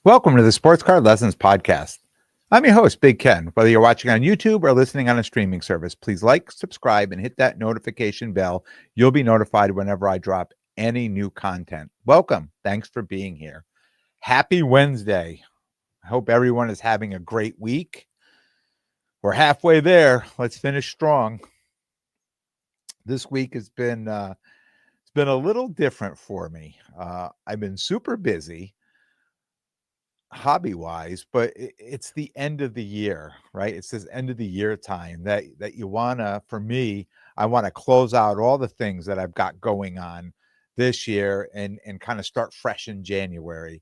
Welcome to the Sports Card Lessons Podcast. I'm your host, Big Ken. Whether you're watching on YouTube or listening on a streaming service, please like, subscribe, and hit that notification bell. You'll be notified whenever I drop any new content. Welcome. Thanks for being here. Happy Wednesday. I hope everyone is having a great week. We're halfway there. Let's finish strong. This week has been it's been a little different for me. I've been super busy hobby wise, but it's the end of the year, right? It's this end of the year time that you wanna, for me, I want to close out all the things that I've got going on this year and kind of start fresh in January.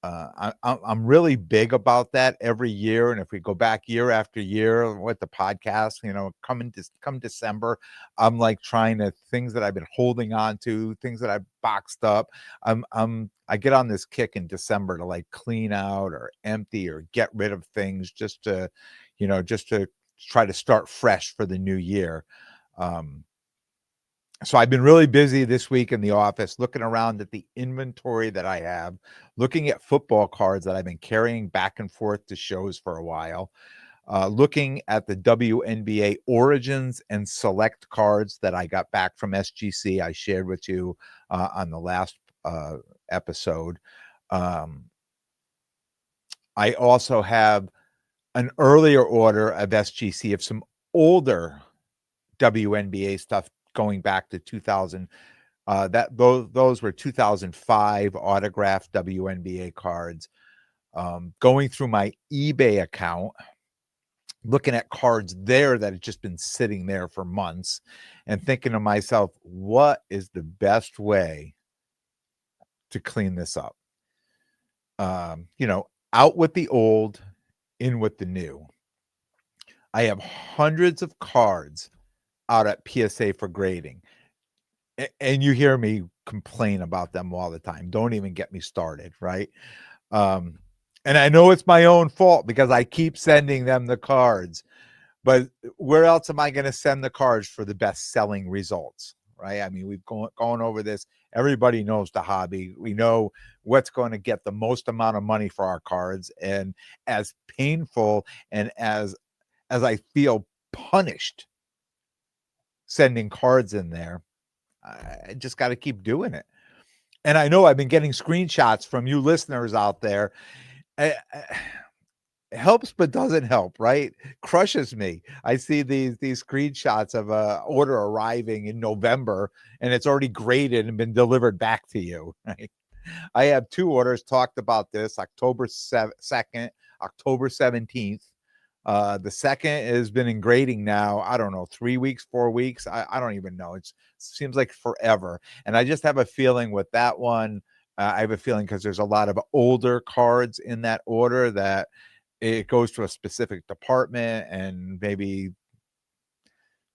I'm really big about that every year, and if we go back year after year with the podcast, come December, I'm like trying to things that I've been holding on to, things that I've boxed up. I get on this kick in December to like clean out or empty or get rid of things just to try to start fresh for the new year. Um, so I've been really busy this week in the office, looking around at the inventory that I have, looking at football cards that I've been carrying back and forth to shows for a while, looking at the WNBA Origins and Select cards that I got back from SGC. I shared with you on the last episode. Um, I also have an earlier order of SGC of some older WNBA stuff going back to 2000. That those were 2005 autographed WNBA cards. Going through my eBay account, looking at cards there that had just been sitting there for months, and thinking to myself, what is the best way to clean this up? Out with the old, in with the new. I have hundreds of cards out at PSA for grading. And you hear me complain about them all the time. Don't even get me started, right? Um, and I know it's my own fault because I keep sending them the cards, but where else am I going to send the cards for the best selling results, right? I mean, we've gone over this. Everybody knows the hobby. We know what's going to get the most amount of money for our cards. And as painful and as I feel punished sending cards in there, I just got to keep doing it. And I know I've been getting screenshots from you listeners out there. It helps, but doesn't help, right? Crushes me. I see these screenshots of a order arriving in November, and it's already graded and been delivered back to you. Right? I have two orders talked about this: October 2nd, October 17th. The second has been in grading now, I don't know, 3 weeks, 4 weeks. I don't even know. It seems like forever. And I just have a feeling with that one, I have a feeling because there's a lot of older cards in that order that it goes to a specific department and maybe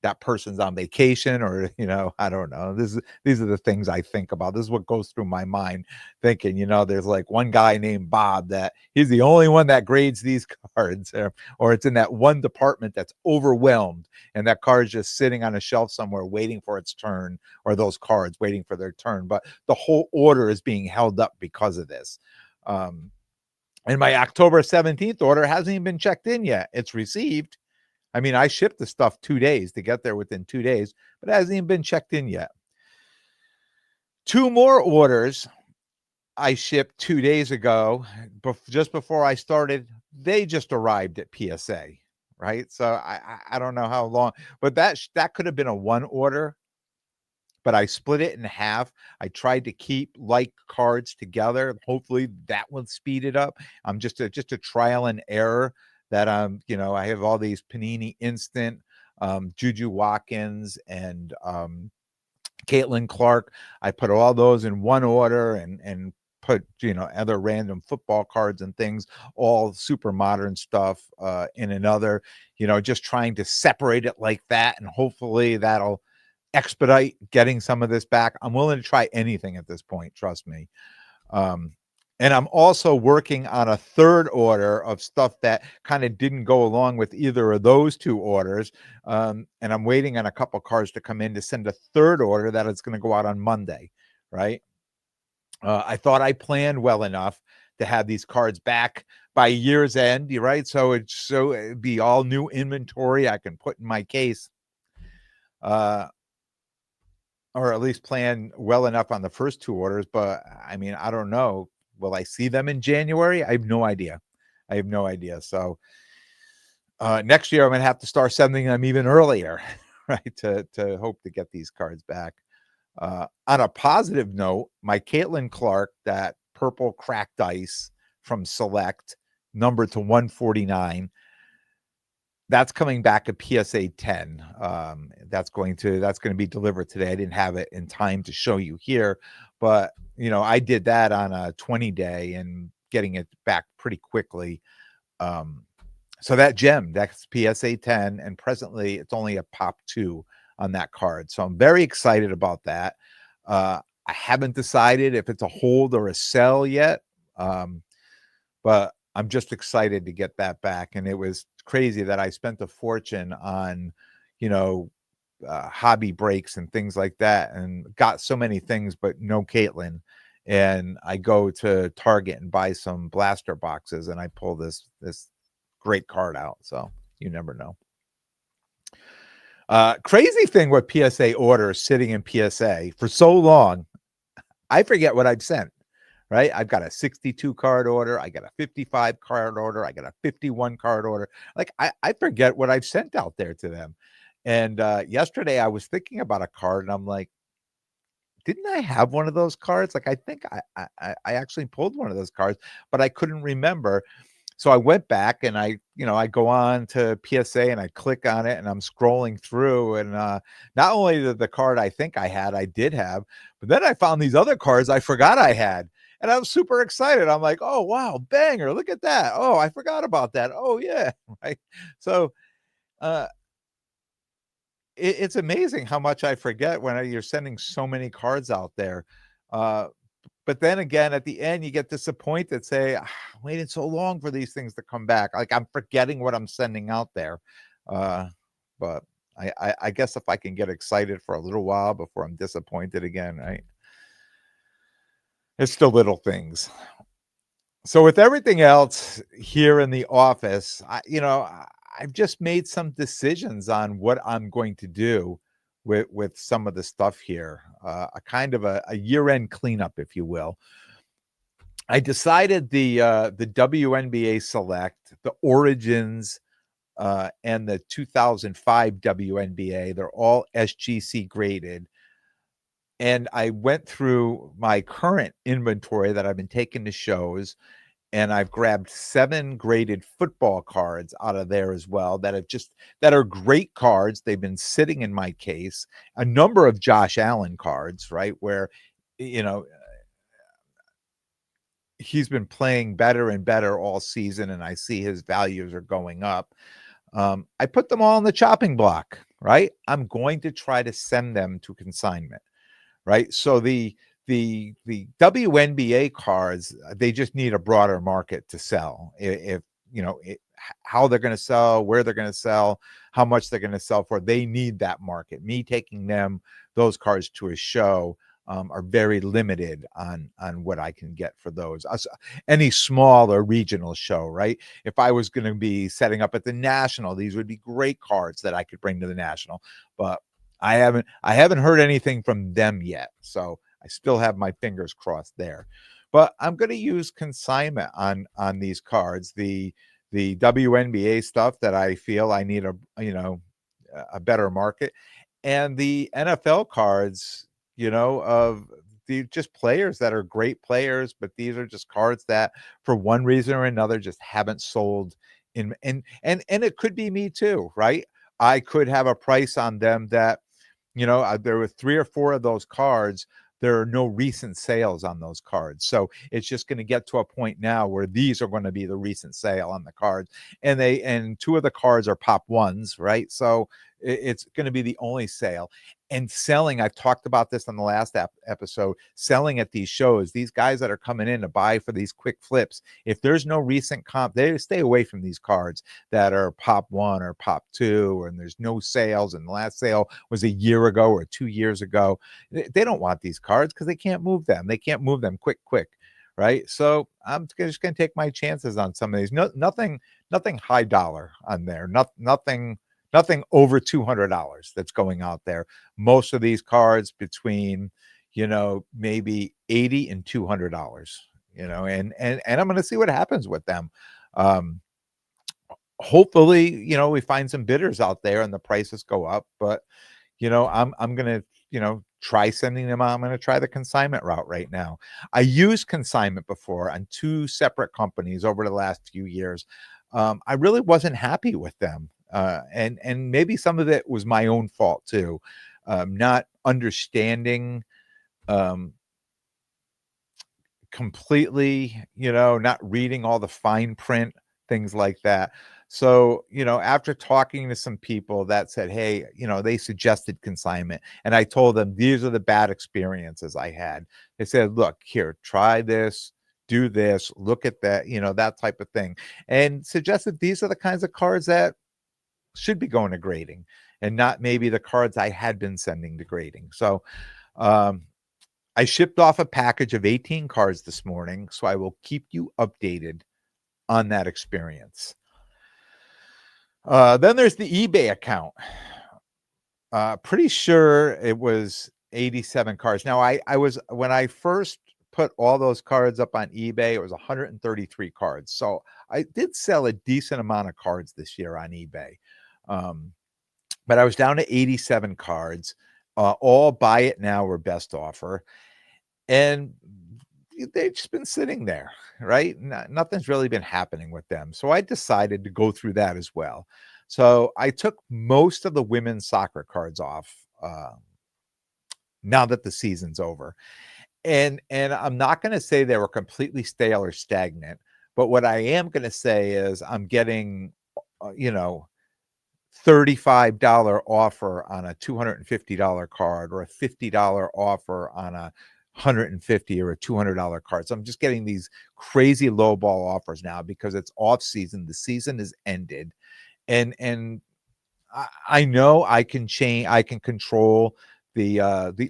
that person's on vacation or, I don't know. These are the things I think about. This is what goes through my mind thinking, there's like one guy named Bob that he's the only one that grades these cards or it's in that one department that's overwhelmed and that card's just sitting on a shelf somewhere waiting for its turn, or those cards waiting for their turn. But the whole order is being held up because of this. And my October 17th order hasn't even been checked in yet. It's received. I mean, I shipped the stuff 2 days to get there within 2 days, but it hasn't even been checked in yet. Two more orders I shipped 2 days ago, just before I started. They just arrived at PSA, right? So I don't know how long, but that could have been a one order, but I split it in half. I tried to keep like cards together. Hopefully that will speed it up. I'm just a trial and error that I have all these Panini Instant, Juju Watkins, and Caitlin Clark. I put all those in one order and put other random football cards and things, all super modern stuff in another. Just trying to separate it like that, and hopefully that'll expedite getting some of this back. I'm willing to try anything at this point, trust me. And I'm also working on a third order of stuff that kind of didn't go along with either of those two orders. And I'm waiting on a couple cards to come in to send a third order that it's going to go out on Monday, right? I thought I planned well enough to have these cards back by year's end, right? So it'd be all new inventory I can put in my case, or at least plan well enough on the first 2 orders. But I mean, I don't know. Will I see them in January? I have no idea. So next year I'm gonna have to start sending them even earlier, right? To hope to get these cards back. On a positive note, my Caitlin Clark, that purple cracked ice from Select, numbered to 149, that's coming back at PSA 10. That's going to be delivered today. I didn't have it in time to show you here, but I did that on a 20-day and getting it back pretty quickly. So that gem, that's PSA 10, and presently it's only a pop 2 on that card. So I'm very excited about that. I haven't decided if it's a hold or a sell yet, but I'm just excited to get that back. And it was crazy that I spent a fortune on, hobby breaks and things like that, and got so many things, but no Caitlin. And I go to Target and buy some blaster boxes, and I pull this great card out. So you never know. Crazy thing with PSA orders sitting in PSA for so long, I forget what I've sent, right? I've got a 62 card order. I got a 55 card order. I got a 51 card order. Like I forget what I've sent out there to them. And yesterday I was thinking about a card and I'm like, didn't I have one of those cards? Like, I think I actually pulled one of those cards, but I couldn't remember. So I went back and I go on to PSA and I click on it and I'm scrolling through, and not only the card I think I did have, but then I found these other cards I forgot I had. And I'm super excited. I'm like, oh, wow, banger. Look at that. Oh, I forgot about that. Oh, yeah. Right. So uh, it's amazing how much I forget when you're sending so many cards out there. Uh, but then again, at the end, you get disappointed, say, I waited so long for these things to come back. Like, I'm forgetting what I'm sending out there. But I guess if I can get excited for a little while before I'm disappointed again, right? It's the little things. So with everything else here in the office, I've just made some decisions on what I'm going to do with some of the stuff here. A kind of a year-end cleanup, if you will. I decided the WNBA Select, the Origins, and the 2005 WNBA, they're all SGC graded. And I went through my current inventory that I've been taking to shows, and I've grabbed 7 graded football cards out of there as well that are great cards. They've been sitting in my case. A number of Josh Allen cards, right, where he's been playing better and better all season, and I see his values are going up. I put them all on the chopping block, right? I'm going to try to send them to consignment, right? So the WNBA cards, they just need a broader market to sell. If how they're going to sell, where they're going to sell, how much they're going to sell for, they need that market. Me taking those cards to a show are very limited on what I can get for those. Any small or regional show, right? If I was going to be setting up at the National, these would be great cards that I could bring to the National, but I haven't heard anything from them yet, so I still have my fingers crossed there. But I'm going to use consignment on these cards. The WNBA stuff that I feel I need a better market, and the NFL cards, of the just players that are great players, but these are just cards that for one reason or another just haven't sold in, and it could be me too, right? I could have a price on them that there were 3 or 4 of those cards. There are no recent sales on those cards. So it's just going to get to a point now where these are going to be the recent sale on the cards. And 2 of the cards are pop ones, right? So it's going to be the only sale. And selling, I've talked about this on the last episode, selling at these shows, these guys that are coming in to buy for these quick flips, if there's no recent comp, they stay away from these cards that are pop 1 or pop 2, and there's no sales, and the last sale was a year ago or 2 years ago. They don't want these cards because they can't move them. They can't move them quick. right? So I'm just going to take my chances on some of these. Nothing high dollar on there. Nothing over $200 that's going out there. Most of these cards between, maybe 80 and $200. And I'm going to see what happens with them. Um, Hopefully, we find some bidders out there and the prices go up. But I'm gonna, try sending them out. I'm gonna try the consignment route right now. I used consignment before on two separate companies over the last few years. I really wasn't happy with them. And maybe some of it was my own fault too. Not understanding um completely, not reading all the fine print, things like that. So, after talking to some people that said, hey, they suggested consignment, and I told them these are the bad experiences I had. They said, look, here, try this, do this, look at that, that type of thing, and suggested these are the kinds of cards that should be going to grading and not maybe the cards I had been sending to grading. So, um, I shipped off a package of 18 cards this morning, so I will keep you updated on that experience. Then there's the eBay account. Pretty sure it was 87 cards. Now, I was when I first put all those cards up on eBay, it was 133 cards. So I did sell a decent amount of cards this year on eBay. Um, but I was down to 87 cards, all buy it now or best offer. And they've just been sitting there, right? Nothing's really been happening with them. So I decided to go through that as well. So I took most of the women's soccer cards off now that the season's over. And I'm not going to say they were completely stale or stagnant, but what I am going to say is I'm getting, you know, $35 offer on a $250 card or a $50 offer on a $150 or a $200 card. So I'm just getting these crazy lowball offers now because it's off season. The season is ended. And I know I can change, I can control the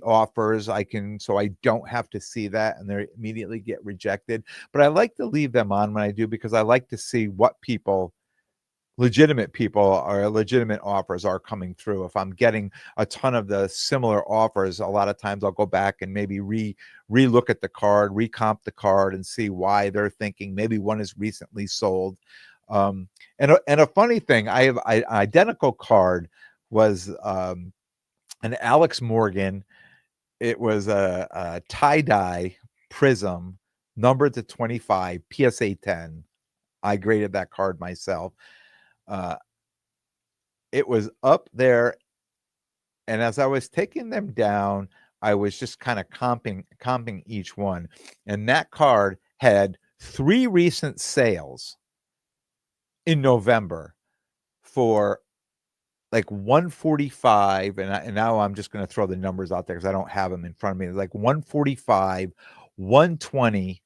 offers. I can, so I don't have to see that and they immediately get rejected. But I like to leave them on when I do because I like to see what legitimate people or legitimate offers are coming through. If I'm getting a ton of the similar offers, a lot of times I'll go back and maybe re-look at the card, recomp the card and see why they're thinking maybe one is recently sold. And a funny thing, I have an identical card was an Alex Morgan. It was a tie-dye prism numbered to 25 PSA 10. I graded that card myself. Uh, it was up there, and as I was taking them down, I was just kind of comping each one, and that card had 3 recent sales in November for like 145, and now I'm just going to throw the numbers out there because I don't have them in front of me. It's like 145, 120,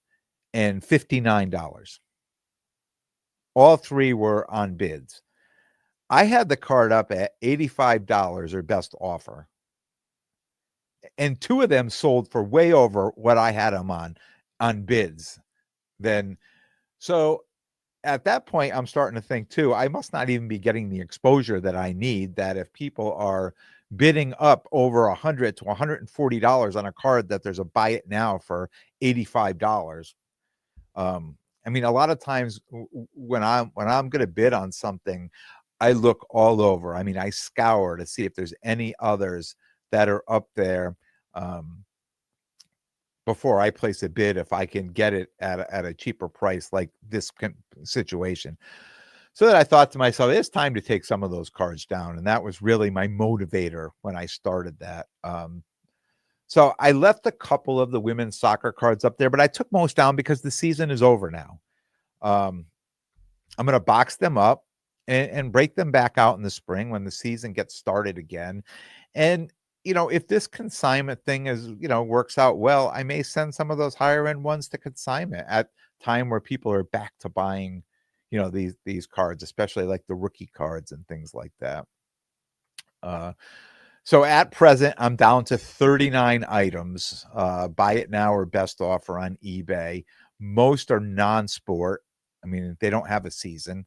and $59. All 3 were on bids. I had the card up at $85 or best offer. And 2 of them sold for way over what I had them on bids. Then so at that point, I'm starting to think too, I must not even be getting the exposure that I need, that if people are bidding up over $100 to $140 on a card that there's a buy it now for $85. I mean, a lot of times when I'm going to bid on something, I look all over. I mean, I scour to see if there's any others that are up there before I place a bid, if I can get it at a cheaper price, like this situation. So that I thought to myself, it's time to take some of those cards down, and that was really my motivator when I started that. So I left a couple of the women's soccer cards up there, but I took most down because the season is over now. Um, I'm going to box them up and break them back out in the spring when the season gets started again. And, if this consignment thing works out well, I may send some of those higher end ones to consignment at time where people are back to buying, these cards, especially like the rookie cards and things like that. So at present, I'm down to 39 items, buy it now or best offer on eBay. Most are non-sport. I mean, they don't have a season.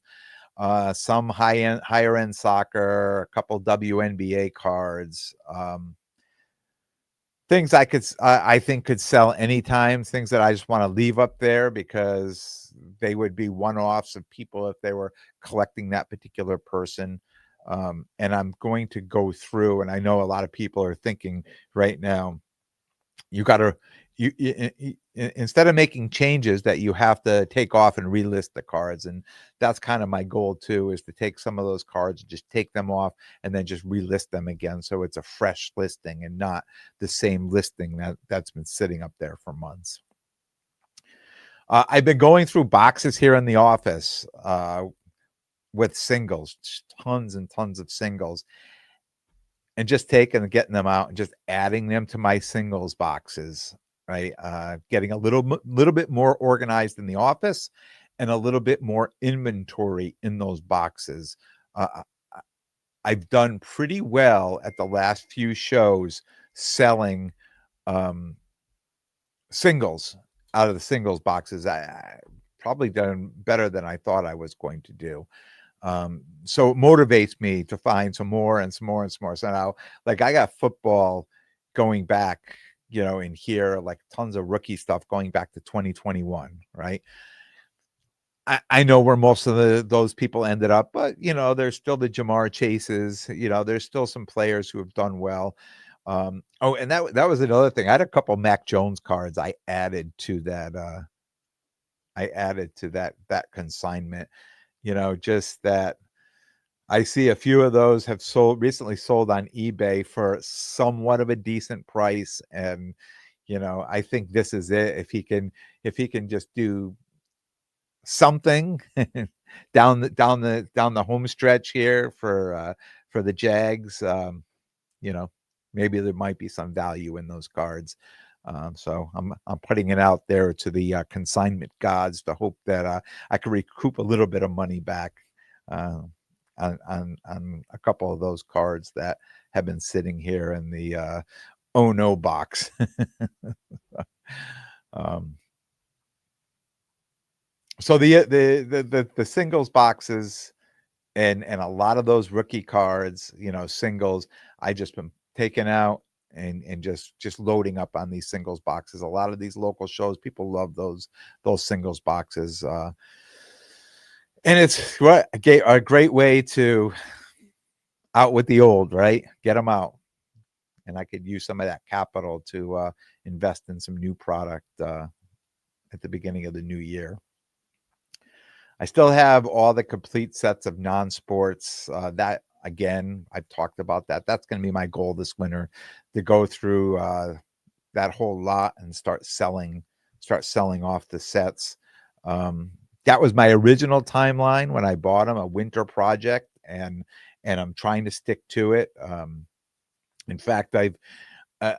Some higher end soccer, a couple WNBA cards, things I think could sell anytime, things that I just wanna leave up there because they would be one-offs of people if they were collecting that particular person, and I'm going to go through, and I know a lot of people are thinking right now, you gotta instead of making changes that you have to take off and relist the cards, and that's kind of my goal too, is to take some of those cards and just take them off and then just relist them again, so it's a fresh listing and not the same listing that's been sitting up there for months. I've been going through boxes here in the office with singles, tons and tons of singles, and just taking and getting them out and just adding them to my singles boxes, right? Getting a little bit more organized in the office and a little bit more inventory in those boxes. Uh, I've done pretty well at the last few shows selling um, singles out of the singles boxes. I probably done better than I thought I was going to do. So it motivates me to find some more and some more and some more. So now, like, I got football going back, in here, like tons of rookie stuff going back to 2021, right? I know where most of those people ended up, but there's still the Jamar Chases, there's still some players who have done well. Oh, and that was another thing. I had a couple Mac Jones cards I added to that consignment, just that I see a few of those have recently sold on eBay for somewhat of a decent price, and, I think this is it. If he can just do something down the home stretch here for the Jags, you know, maybe there might be some value in those cards. So I'm putting it out there to the consignment gods to hope that I can recoup a little bit of money back uh, on a couple of those cards that have been sitting here in the oh no box. um, so the singles boxes and a lot of those rookie cards, singles, I just been taking out and just loading up on these singles boxes. A lot of these local shows, people love those singles boxes, and it's what a great way to out with the old, right? Get them out, and I could use some of that capital to invest in some new product at the beginning of the new year. I still have all the complete sets of non-sports. That again, I've talked about that. That's going to be my goal this winter, to go through that whole lot and start selling off the sets. Um, that was my original timeline when I bought them, a winter project, and I'm trying to stick to it. In fact, uh,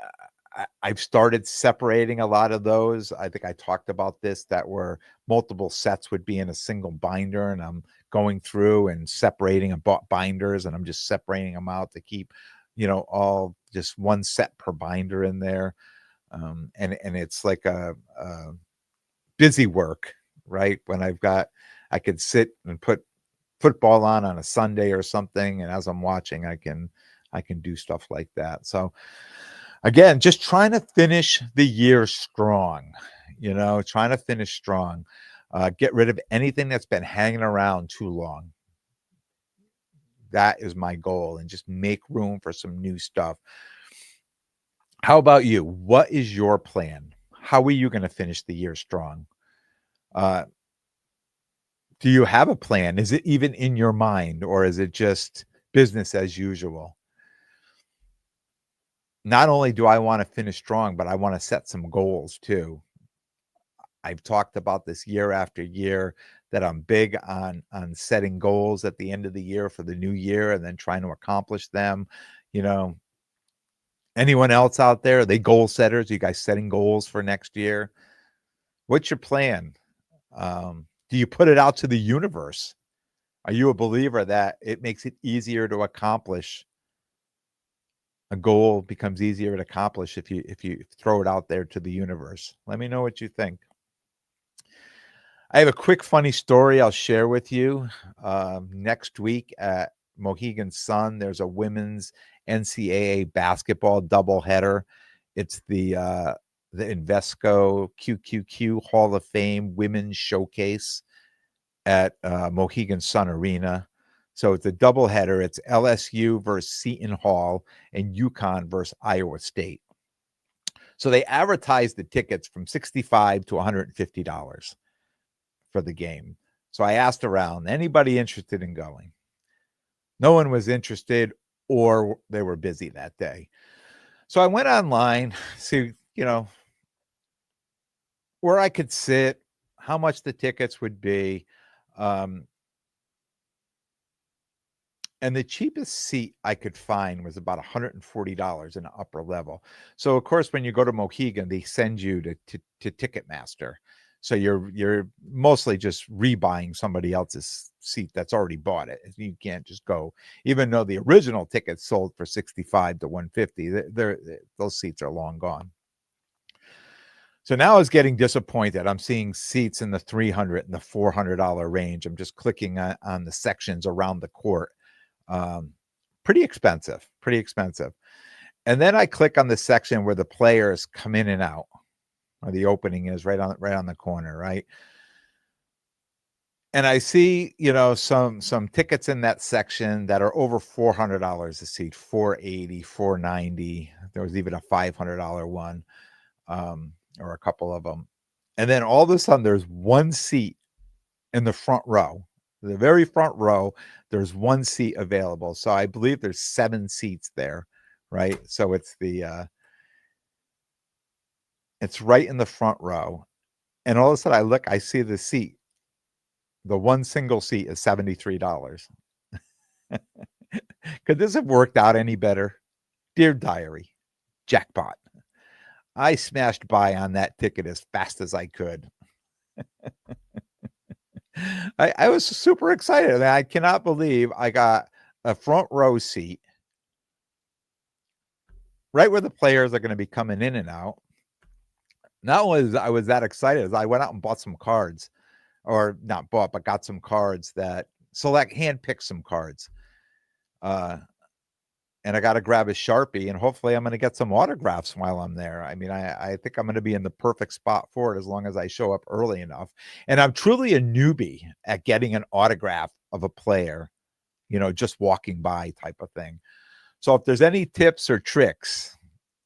I've started separating a lot of those. I think I talked about this, that were multiple sets would be in a single binder, and I'm going through and separating and bought binders, and I'm just separating them out to keep, all just one set per binder in there. And it's like a busy work, right? When I could sit and put football on a Sunday or something, and as I'm watching, I can do stuff like that. So again, just trying to finish the year strong, trying to finish strong. Get rid of anything that's been hanging around too long. That is my goal, and just make room for some new stuff. How about you? What is your plan? How are you going to finish the year strong? Uh, do you have a plan? Is it even in your mind, or is it just business as usual? Not only do I want to finish strong, but I want to set some goals too. I've talked about this year after year, that I'm big on setting goals at the end of the year for the new year and then trying to accomplish them. You know, anyone else out there, are they goal setters? You guys setting goals for next year? What's your plan? Do you put it out to the universe? Are you a believer that it makes it easier to accomplish? A goal becomes easier to accomplish if you throw it out there to the universe. Let me know what you think. I have a quick funny story I'll share with you. Next week at Mohegan Sun, there's a women's NCAA basketball doubleheader. It's the Invesco QQQ Hall of Fame Women's Showcase at Mohegan Sun Arena. So it's a doubleheader. It's LSU versus Seton Hall and UConn versus Iowa State. So they advertised the tickets from $65 to $150 for the game. So I asked around, anybody interested in going? No one was interested, or they were busy that day. So I went online, see, where I could sit, how much the tickets would be. And the cheapest seat I could find was about $140 in the upper level. So of course, when you go to Mohegan, they send you to Ticketmaster. So you're mostly just rebuying somebody else's seat that's already bought it. You can't just go, even though the original tickets sold for $65 to $150. Those seats are long gone. So now I was getting disappointed. I'm seeing seats in the $300 and the $400 range. I'm just clicking on the sections around the court. Pretty expensive. And then I click on the section where the players come in and out, where the opening is right on the corner, right? And I see, some tickets in that section that are over $400 a seat, $480, $490. There was even a $500 one, or a couple of them. And then all of a sudden, there's one seat in the front row, the very front row. There's one seat available. So I believe there's 7 seats there, right? So it's it's right in the front row. And all of a sudden I look, I see the seat. The one single seat is $73. Could this have worked out any better? Dear diary, jackpot. I smashed by on that ticket as fast as I could. I was super excited. I cannot believe I got a front row seat right where the players are going to be coming in and out. Not only I was that excited, as I went out and bought some cards, or not bought, but got some cards that handpicked some cards. And I got to grab a Sharpie, and hopefully I'm going to get some autographs while I'm there. I mean, I think I'm going to be in the perfect spot for it as long as I show up early enough. And I'm truly a newbie at getting an autograph of a player, just walking by type of thing. So if there's any tips or tricks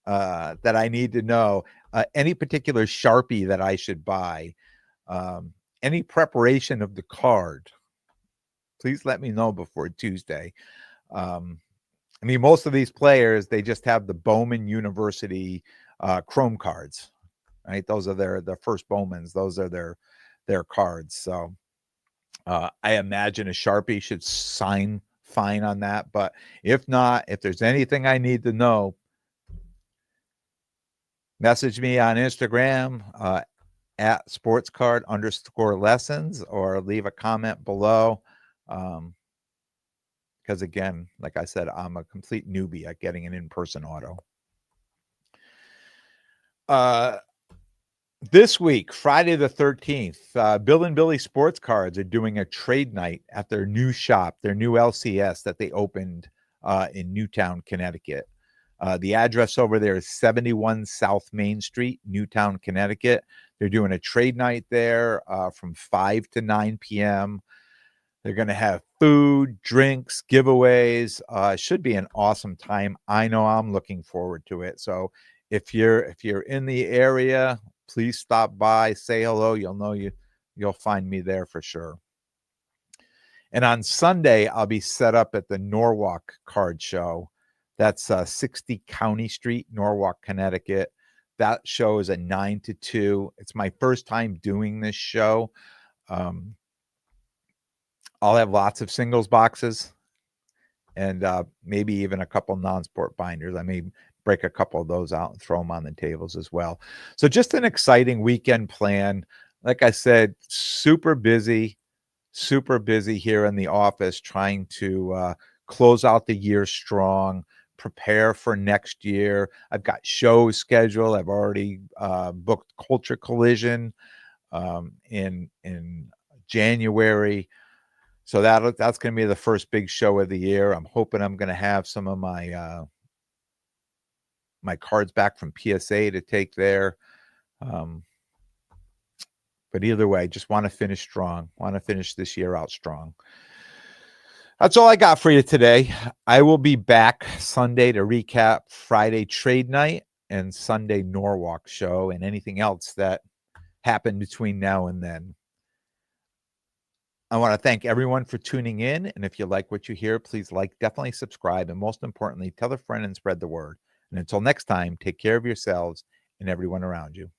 that I need to know, any particular Sharpie that I should buy, any preparation of the card, please let me know before Tuesday. I mean, most of these players, they just have the Bowman University Chrome cards, right? Those are the first Bowmans. Those are their cards. So I imagine a Sharpie should sign fine on that. But if not, if there's anything I need to know, message me on Instagram at sportscard_lessons, or leave a comment below. Because again, like I said, I'm a complete newbie at getting an in-person auto. This week, Friday the 13th, Bill and Billy Sports Cards are doing a trade night at their new shop, their new LCS that they opened in Newtown, Connecticut. The address over there is 71 South Main Street, Newtown, Connecticut. They're doing a trade night there from 5 to 9 p.m. They're going to have food, drinks, giveaways. Should be an awesome time. I know I'm looking forward to it. So if you're in the area, please stop by, say hello. You'll find me there for sure. And on Sunday, I'll be set up at the Norwalk Card Show. That's 60 County Street, Norwalk, Connecticut. That show is at 9 to 2. It's my first time doing this show. I'll have lots of singles boxes and maybe even a couple non-sport binders. I may break a couple of those out and throw them on the tables as well. So just an exciting weekend plan. Like I said, super busy here in the office, trying to close out the year strong, prepare for next year. I've got shows scheduled. I've already booked Culture Collision. in January. So that's going to be the first big show of the year. I'm hoping I'm going to have some of my my cards back from PSA to take there. But either way, just want to finish strong. Want to finish this year out strong. That's all I got for you today. I will be back Sunday to recap Friday trade night and Sunday Norwalk show and anything else that happened between now and then. I want to thank everyone for tuning in. And if you like what you hear, please definitely subscribe. And most importantly, tell a friend and spread the word. And until next time, take care of yourselves and everyone around you.